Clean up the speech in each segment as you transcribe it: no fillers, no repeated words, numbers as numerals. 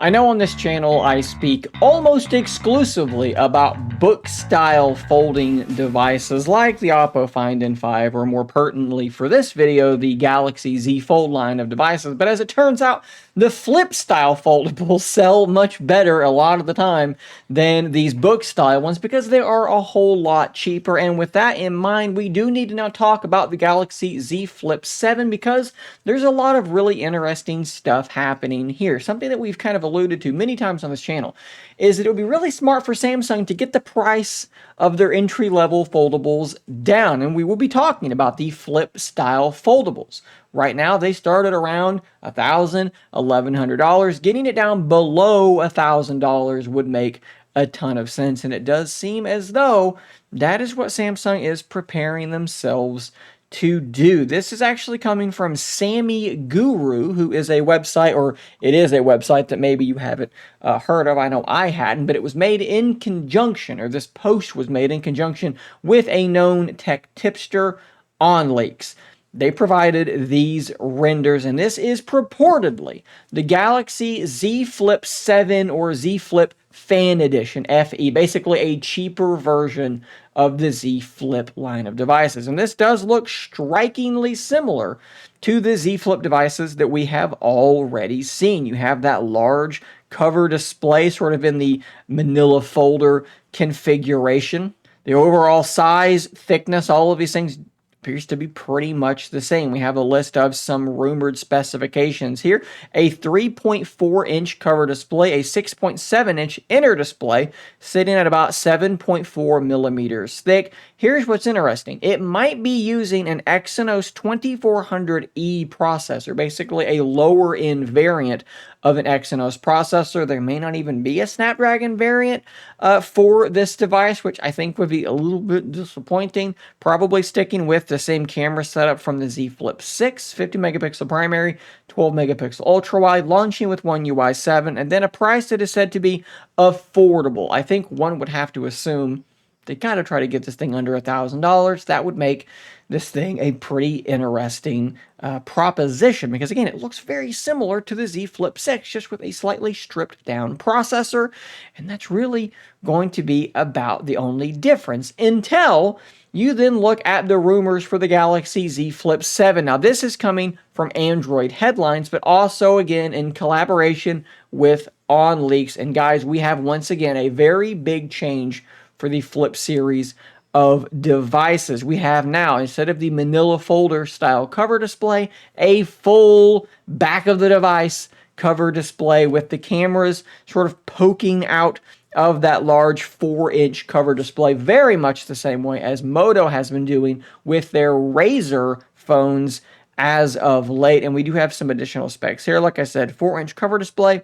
I know on this channel I speak almost exclusively about book-style folding devices like the Oppo Find N5, or more pertinently for this video, the Galaxy Z Fold line of devices. But as it turns out, the flip-style foldables sell much better a lot of the time than these book-style ones because they are a whole lot cheaper. And with that in mind, we do need to now talk about the Galaxy Z Flip 7 because there's a lot of really interesting stuff happening here. Something that we've kind of alluded to many times on this channel is that it would be really smart for Samsung to get the price of their entry-level foldables down, and we will be talking about the flip-style foldables. Right now, they start at around $1,000, $1,100. Getting it down below $1,000 would make a ton of sense, and it does seem as though that is what Samsung is preparing themselves to do. This is actually coming from Sammy Guru, who is a website, or it is a website that maybe you haven't heard of. I know I hadn't, but it was made in conjunction, or this post was made in conjunction with a known tech tipster OnLeaks. They provided these renders, and this is purportedly the Galaxy Z Flip 7 or Z Flip Fan Edition, FE, basically a cheaper version of the Z Flip line of devices. And this does look strikingly similar to the Z Flip devices that we have already seen. You have that large cover display sort of in the manila folder configuration. The overall size, thickness, all of these things appears to be pretty much the same. We have a list of some rumored specifications here. A 3.4-inch cover display, a 6.7-inch inner display, sitting at about 7.4 millimeters thick. Here's what's interesting. It might be using an Exynos 2400E processor, basically a lower-end variant of an Exynos processor. There may not even be a Snapdragon variant for this device, which I think would be a little bit disappointing. Probably sticking with the same camera setup from the Z Flip 6, 50 megapixel primary, 12 megapixel ultra wide, launching with One UI 7, and then a price that is said to be affordable. I think one would have to assume they gotta try to get this thing under $1,000. That would make this thing a pretty interesting proposition, because again, it looks very similar to the Z Flip 6, just with a slightly stripped down processor, and that's really going to be about the only difference until you then look at the rumors for the Galaxy Z Flip 7. Now, this is coming from Android headlines, but also, again, in collaboration with OnLeaks. And guys, we have once again a very big change for the Flip series of devices. We have now, instead of the manila folder style cover display, a full back of the device cover display with the cameras sort of poking out of that large 4-inch cover display, very much the same way as Moto has been doing with their Razr phones as of late. And we do have some additional specs here. Like I said, 4-inch cover display,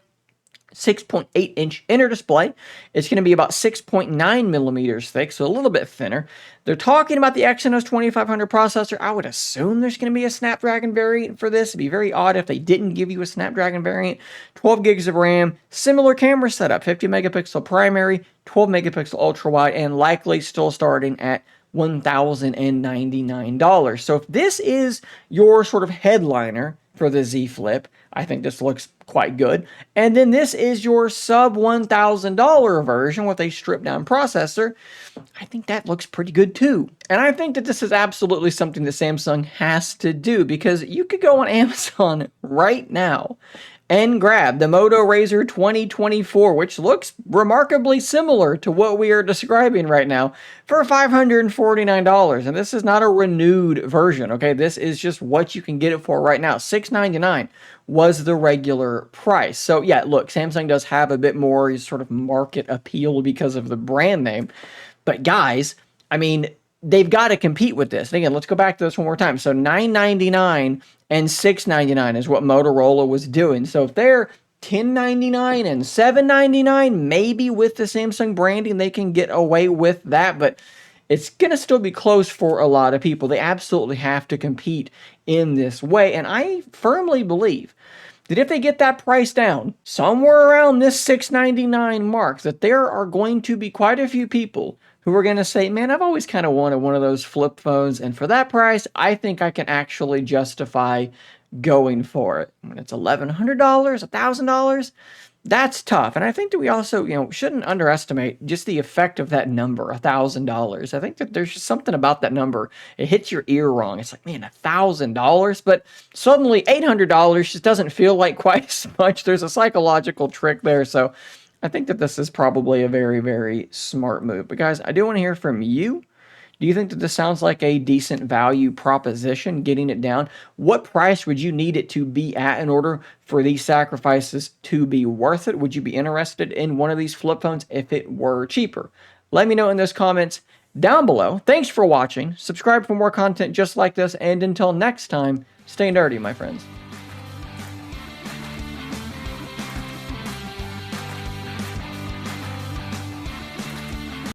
6.8-inch inner display. It's going to be about 6.9 millimeters thick, so a little bit thinner. They're talking about the Exynos 2500 processor. I would assume there's going to be a Snapdragon variant for this. It'd be very odd if they didn't give you a Snapdragon variant. 12 gigs of RAM, similar camera setup, 50 megapixel primary, 12 megapixel ultra wide, and likely still starting at $1,099. So if this is your sort of headliner for the Z Flip, I think this looks quite good. And then this is your sub $1,000 version with a stripped down processor. I think that looks pretty good too. And I think that this is absolutely something that Samsung has to do, because you could go on Amazon right now and grab the Moto Razr 2024, which looks remarkably similar to what we are describing right now, for $549. And this is not a renewed version, okay? This is just what you can get it for right now. $699 was the regular price. So yeah, look, Samsung does have a bit more sort of market appeal because of the brand name. But guys, I mean, they've got to compete with this. And again, let's go back to this one more time. So $999 and $699 is what Motorola was doing. So if they're $1099 and $799, maybe with the Samsung branding, they can get away with that. But it's going to still be close for a lot of people. They absolutely have to compete in this way. And I firmly believe that if they get that price down somewhere around this $699 mark, that there are going to be quite a few people who are going to say, man, I've always kind of wanted one of those flip phones, and for that price, I think I can actually justify going for it. When it's $1,100, $1,000, That's tough. And I think that we also, shouldn't underestimate just the effect of that number, $1,000. I think that there's just something about that number. It hits your ear wrong. It's like, man, $1,000, but suddenly $800 just doesn't feel like quite as much. There's a psychological trick there. So I think that this is probably a very, very smart move. But guys, I do want to hear from you. Do you think that this sounds like a decent value proposition, getting it down? What price would you need it to be at in order for these sacrifices to be worth it? Would you be interested in one of these flip phones if it were cheaper? Let me know in those comments down below. Thanks for watching. Subscribe for more content just like this, and until next time, stay nerdy, my friends.